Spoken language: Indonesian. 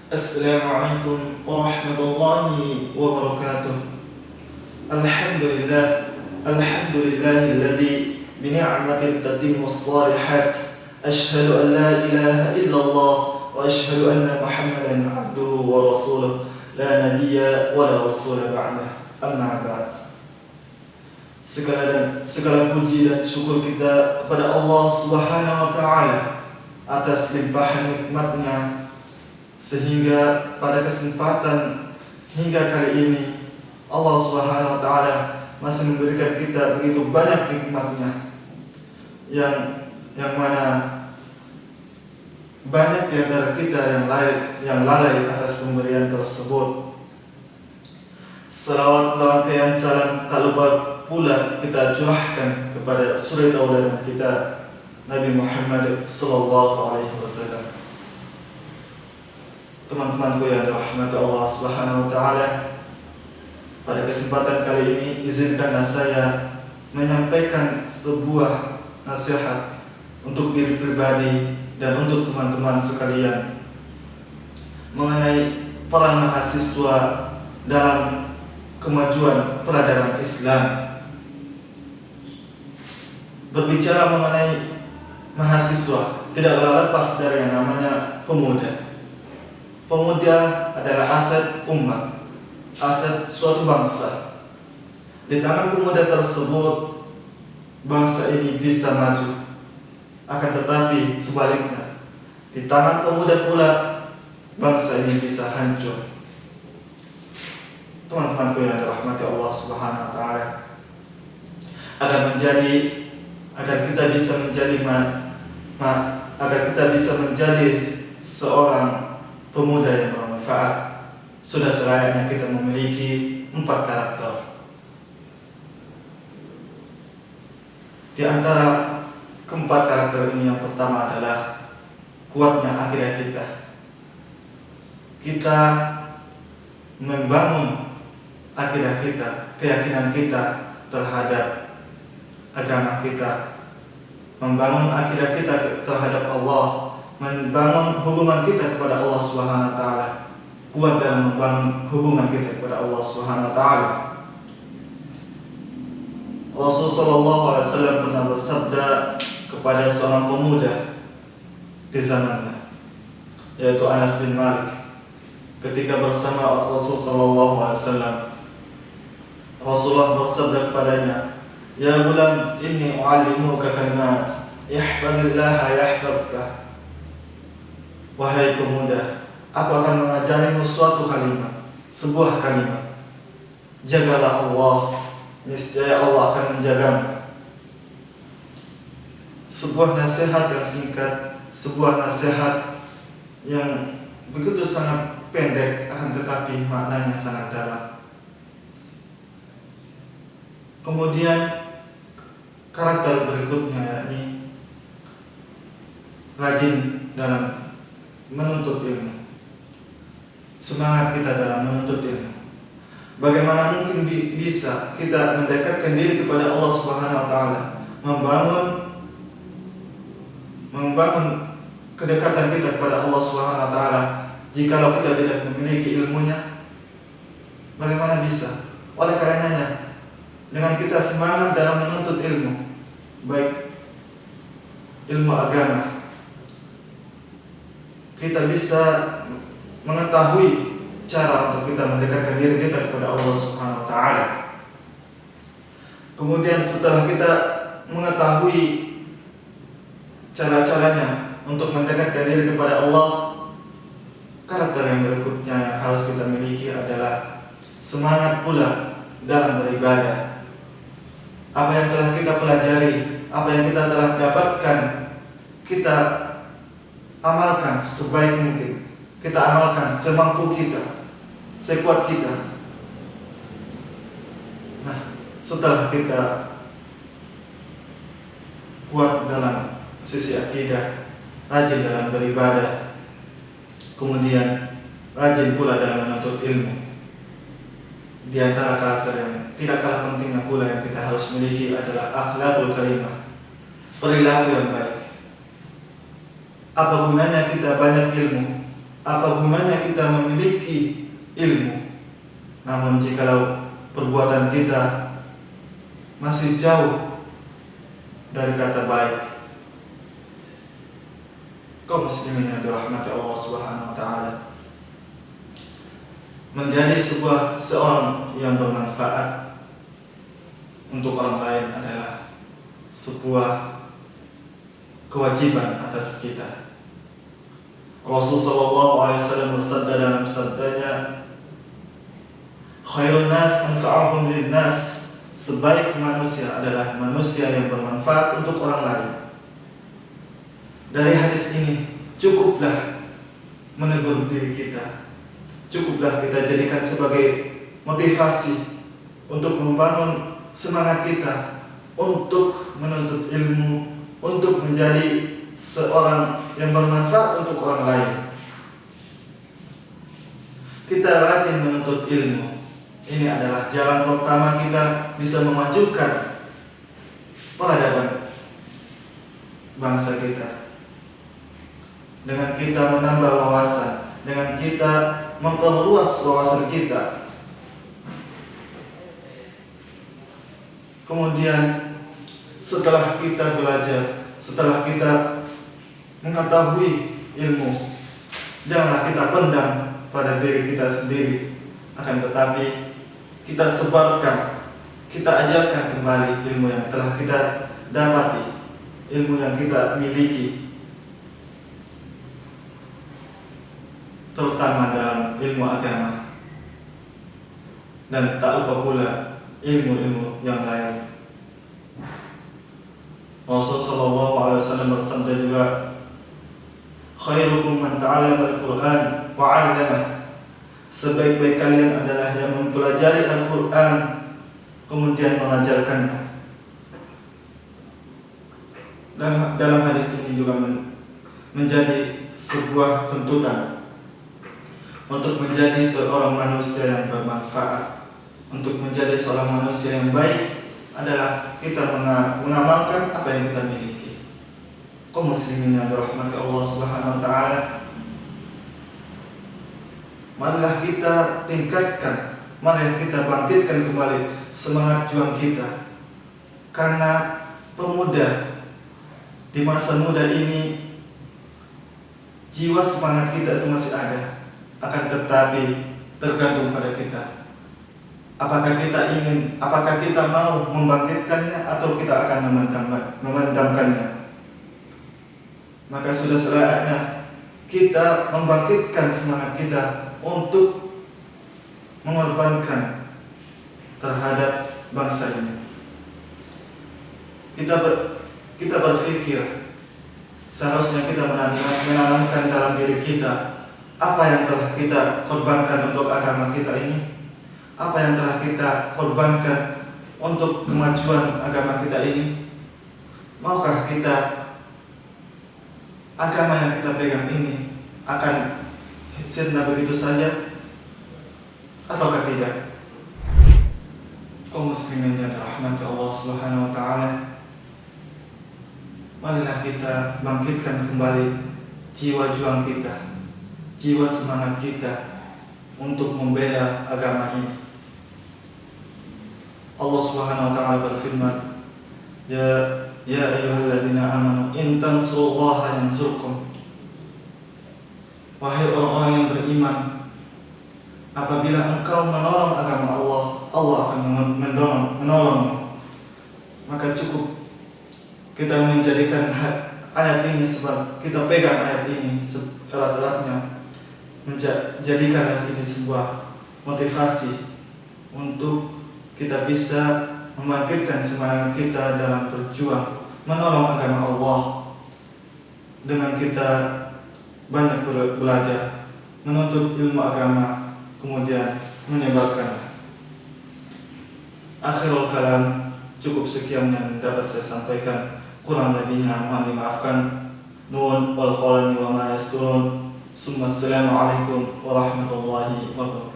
Assalamualaikum warahmatullahi wabarakatuh. Alhamdulillah, alhamdulillahilladzi bi ni'matihi tatimmu shalihat. Asyhadu an la ilaha illallah wa asyhadu anna Muhammadan abduhu wa rasuluh. La nabiyya wa la rasula ba'dah. Amma ba'd. Segala puji dan syukur kita kepada Allah Subhanahu wa taala atas limpahan nikmat-Nya, sehingga pada kesempatan hingga kali ini Allah Subhanahu wa taala masih memberikan kita begitu banyak nikmat-Nya, yang mana banyak di antara kita yang lalai atas pemberian tersebut. Salawat dan salam tak lupa pula kita curahkan kepada suri tauladan kita Nabi Muhammad sallallahu alaihi wasallam. Teman-temanku yang dirahmati Allah Subhanahu wa taala, pada kesempatan kali ini izinkanlah saya menyampaikan sebuah nasihat untuk diri pribadi dan untuk teman-teman sekalian mengenai peran mahasiswa dalam kemajuan peradaban Islam. Berbicara mengenai mahasiswa tidaklah lepas dari yang namanya pemuda. Pemuda adalah aset umat, aset suatu bangsa. Di tangan pemuda tersebut, bangsa ini bisa maju. Akan tetapi sebaliknya, di tangan pemuda pula, bangsa ini bisa hancur. Teman-temanku yang dirahmati Allah Subhanahu wa taala, agar kita bisa menjadi seorang pemuda yang bermanfaat, sudah selayaknya kita memiliki 4 karakter. Di antara keempat karakter ini, yang pertama adalah kuatnya akidah kita. Kita membangun akidah kita, keyakinan kita terhadap agama kita, membangun akidah kita terhadap Allah, membangun hubungan kita kepada Allah Subhanahu wa taala, kuat dalam membangun hubungan kita kepada Allah Subhanahu wa taala. Rasulullah sallallahu alaihi wasallam pernah bersabda kepada seorang pemuda di zamannya, yaitu Anas bin Malik, ketika bersama Rasul sallallahu alaihi wasallam. Rasulullah bersabda kepadanya, "Ya gulam, inni u'allimuka kalimat, ihfazillaha yahfazka." Wahai pemuda, aku akan mengajarimu suatu kalimat, sebuah kalimat. Jagalah Allah, niscaya Allah akan menjagamu. Sebuah nasihat yang singkat, sebuah nasihat yang begitu sangat pendek, akan tetapi maknanya sangat dalam. Kemudian karakter berikutnya, yakni rajin dalam menuntut ilmu. Semangat kita dalam menuntut ilmu. Bagaimana mungkin bisa kita mendekatkan diri kepada Allah Subhanahu wa taala, membangun kedekatan kita kepada Allah Subhanahu wa taala, jikalau kita tidak memiliki ilmunya? Bagaimana bisa? Oleh karenanya, dengan kita semangat dalam menuntut ilmu, baik ilmu agama, kita bisa mengetahui cara untuk kita mendekatkan diri kita kepada Allah Subhanahu wa taala. Kemudian setelah kita mengetahui cara-caranya untuk mendekatkan diri kepada Allah, karakter yang berikutnya yang harus kita miliki adalah semangat pula dalam beribadah. Apa yang telah kita pelajari, apa yang kita telah dapatkan, kita amalkan sebaik mungkin. Kita amalkan semampu kita, sekuat kita. Nah, setelah kita kuat dalam sisi akidah, rajin dalam beribadah, kemudian rajin pula dalam menuntut ilmu, di antara karakter yang tidak kalah pentingnya pula yang kita harus miliki adalah akhlakul karimah, perilaku yang baik. Apa gunanya kita banyak ilmu apa gunanya kita memiliki ilmu, namun jikalau perbuatan kita masih jauh dari kata baik. Kaum muslimin yang dirahmati Allah Subhanahu wa taala, menjadi seorang yang bermanfaat untuk orang lain adalah sebuah kewajiban atas kita. Rasulullah SAW bersabda dalam sabdanya, khairun nas anfa'uhum lin nas, sebaik manusia adalah manusia yang bermanfaat untuk orang lain. Dari hadis ini cukuplah menegur diri kita, cukuplah kita jadikan sebagai motivasi untuk membangun semangat kita untuk menuntut ilmu, untuk menjadi seorang yang bermanfaat untuk orang lain. Kita rajin menuntut ilmu. Ini adalah jalan pertama kita bisa memajukan peradaban bangsa kita. Dengan kita menambah wawasan, dengan kita memperluas wawasan kita. Kemudian setelah kita belajar, setelah kita mengetahui ilmu, janganlah kita pendam pada diri kita sendiri, akan tetapi kita sebarkan, kita ajarkan kembali ilmu yang telah kita dapati, ilmu yang kita miliki, terutama dalam ilmu agama, dan tak lupa pula ilmu-ilmu yang lain. Rasulullah SAW bersabda juga, khairukum man ta'allama al-Quran wa 'allamah, sebaik-baik kalian adalah yang mempelajari Al-Quran kemudian mengajarkannya. Dalam hadis ini juga menjadi sebuah tuntutan untuk menjadi seorang manusia yang bermanfaat, untuk menjadi seorang manusia yang baik adalah kita mengamalkan apa yang kita miliki. Kaum muslimin yang dirahmati Allah Subhanahu wa taala, marilah kita tingkatkan, marilah kita bangkitkan kembali semangat juang kita. Karena pemuda di masa muda ini, jiwa semangat kita itu masih ada, akan tetapi tergantung pada kita. Apakah kita mau membangkitkannya atau kita akan memendamkannya? Maka sudah selayaknya kita membangkitkan semangat kita untuk mengorbankan terhadap bangsa ini. Kita berpikir seharusnya kita menanamkan dalam diri kita apa yang telah kita korbankan untuk agama kita ini, apa yang telah kita korbankan untuk kemajuan agama kita ini. Maukah kita agama yang kita pegang ini akan sirna begitu saja ataukah tidak? Kaum muslimin yang dirahmati Allah Subhanahu wa taala, marilah kita bangkitkan kembali jiwa juang kita, jiwa semangat kita untuk membela agama ini. Allah Subhanahu wa taala berfirman, Ya ayyuhalladzina amanu in tansurullaha yansurkum. Wahai orang-orang yang beriman, apabila engkau menolong agama Allah, Allah akan menolongmu. Maka cukup kita menjadikan ayat ini, sebab kita pegang ayat ini erat-eratnya, menjadikan ayat ini sebuah motivasi untuk kita bisa membangkitkan semangat kita dalam berjuang menolong agama Allah, dengan kita banyak belajar, menuntut ilmu agama, kemudian menyebarkan. Akhirul kalam, cukup sekian yang dapat saya sampaikan, kurang lebihnya mohon dimaafkan. Nun wal qalami wa ma yasturun. Assalamualaikum warahmatullahi wabarakatuh.